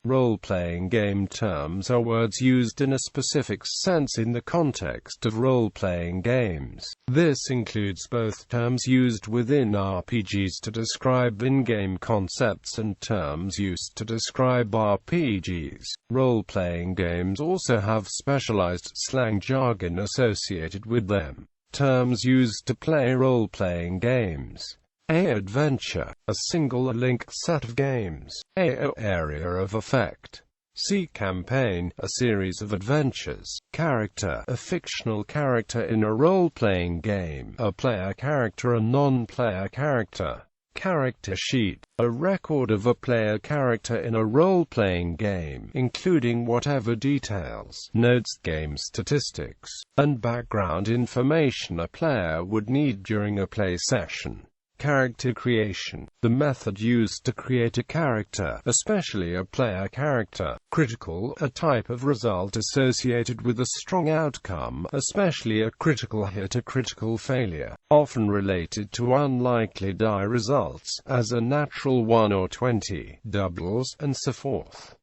Role-playing game terms are words used in a specific sense in the context of role-playing games. This includes both terms used within RPGs to describe in-game concepts and terms used to describe RPGs. Role-playing games also have specialized slang jargon associated with them. Terms used to play role-playing games: A adventure, a single linked set of games. A area of effect. C campaign, a series of adventures. Character, a fictional character in a role-playing game. A player character, a non-player character. Character sheet, a record of a player character in a role-playing game, including whatever details, notes, game statistics, and background information a player would need during a play session. Character creation, the method used to create a character, especially a player character. Critical, a type of result associated with a strong outcome, especially a critical hit or critical failure, often related to unlikely die results, as a natural 1 or 20, doubles, and so forth.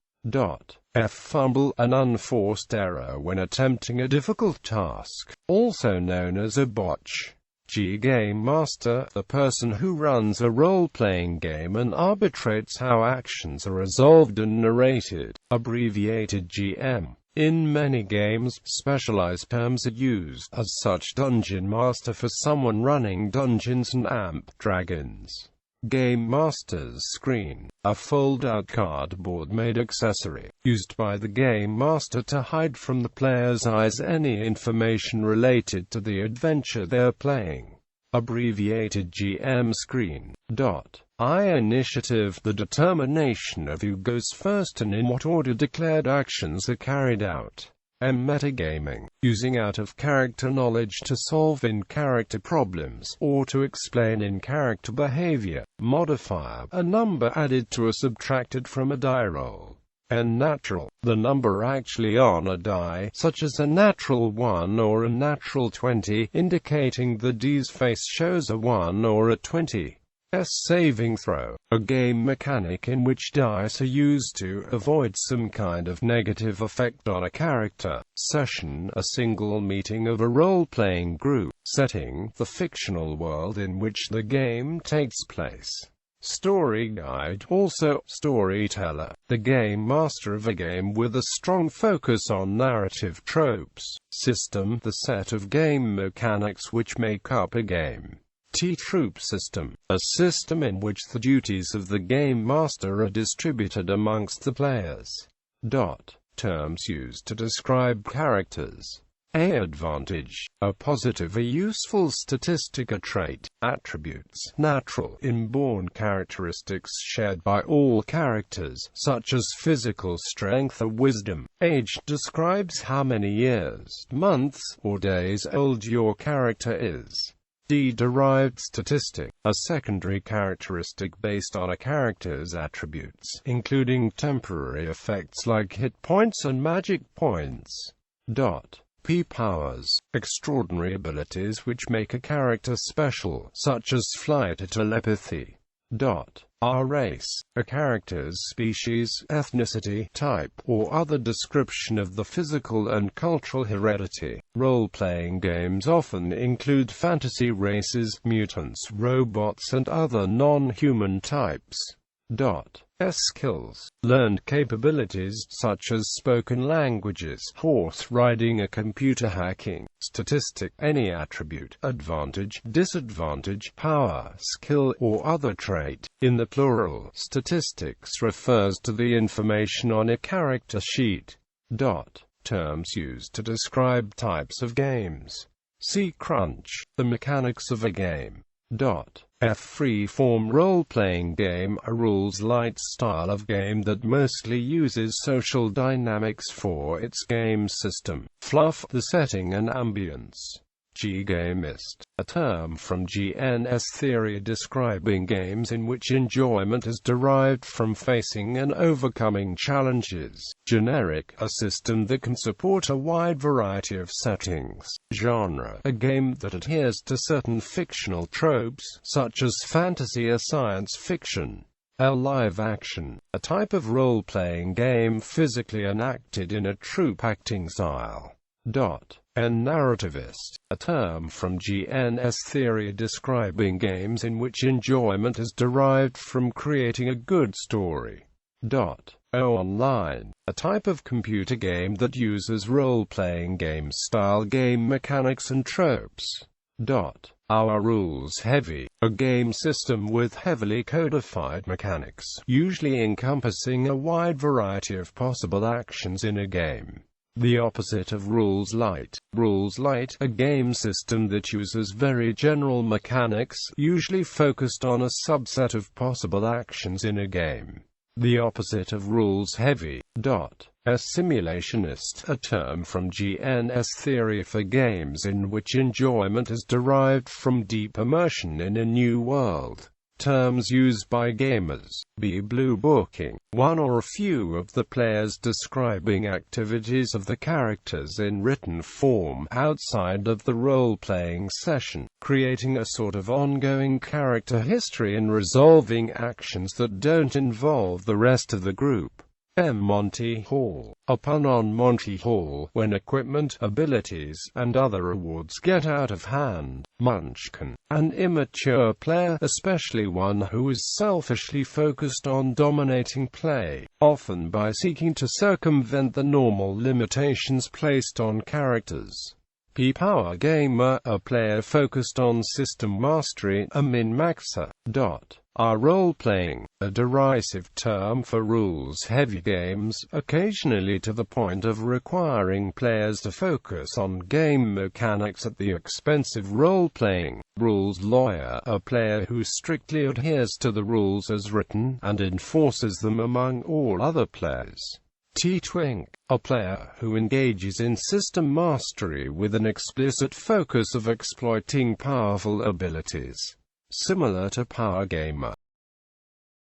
F fumble, an unforced error when attempting a difficult task, also known as a botch. G game master, the person who runs a role-playing game and arbitrates how actions are resolved and narrated, abbreviated GM. In many games, specialized terms are used, as such dungeon master for someone running dungeons and amp dragons. Game master's screen, a fold-out cardboard-made accessory, used by the game master to hide from the player's eyes any information related to the adventure they're playing. Abbreviated GM screen. I initiative, the determination of who goes first and in what order declared actions are carried out. M metagaming, using out-of-character knowledge to solve in-character problems, or to explain in-character behavior. Modifier, a number added to or subtracted from a die roll. N natural, the number actually on a die, such as a natural 1 or a natural 20, indicating the D's face shows a 1 or a 20. S saving throw, a game mechanic in which dice are used to avoid some kind of negative effect on a character. Session, a single meeting of a role-playing group. Setting, the fictional world in which the game takes place. Story guide, also storyteller, the game master of a game with a strong focus on narrative tropes. System, the set of game mechanics which make up a game. Troop system, a system in which the duties of the game master are distributed amongst the players. Terms used to describe characters. A advantage, a positive or useful statistic or trait. Attributes, natural, inborn characteristics shared by all characters, such as physical strength or wisdom. Age describes how many years, months, or days old your character is. Derived statistic, a secondary characteristic based on a character's attributes, including temporary effects like hit points and magic points. P powers, extraordinary abilities which make a character special, such as flight or telepathy. R race, a character's species, ethnicity, type, or other description of the physical and cultural heredity. Role-playing games often include fantasy races, mutants, robots, and other non-human types. S skills, learned capabilities such as spoken languages, horse riding or computer hacking. Statistic, any attribute, advantage, disadvantage, power, skill, or other trait. In the plural, statistics refers to the information on a character sheet. Terms used to describe types of games. C crunch, the mechanics of a game. F free-form role-playing game, a rules-light style of game that mostly uses social dynamics for its game system. Fluff, the setting and ambience. G gamist, a term from GNS theory describing games in which enjoyment is derived from facing and overcoming challenges. Generic, a system that can support a wide variety of settings. Genre, a game that adheres to certain fictional tropes, such as fantasy or science fiction. A live action, a type of role-playing game physically enacted in a troupe acting style. N narrativist, a term from GNS theory describing games in which enjoyment is derived from creating a good story. O online, a type of computer game that uses role-playing game-style game mechanics and tropes. Our rules-heavy, a game system with heavily codified mechanics, usually encompassing a wide variety of possible actions in a game. The opposite of rules-light. Rules-light, a game system that uses very general mechanics, usually focused on a subset of possible actions in a game. The opposite of rules-heavy. A simulationist, a term from GNS theory for games in which enjoyment is derived from deep immersion in a new world. Terms used by gamers. Blue booking, one or a few of the players describing activities of the characters in written form outside of the role-playing session, creating a sort of ongoing character history and resolving actions that don't involve the rest of the group. Monty Hall, a pun on Monty Hall, when equipment, abilities, and other rewards get out of hand. Munchkin, an immature player, especially one who is selfishly focused on dominating play, often by seeking to circumvent the normal limitations placed on characters. Power gamer, a player focused on system mastery, a min-maxer. Role-playing, a derisive term for rules-heavy games, occasionally to the point of requiring players to focus on game mechanics at the expense of role-playing. Rules lawyer, a player who strictly adheres to the rules as written, and enforces them among all other players. Twink, a player who engages in system mastery with an explicit focus of exploiting powerful abilities. Similar to Power Gamer,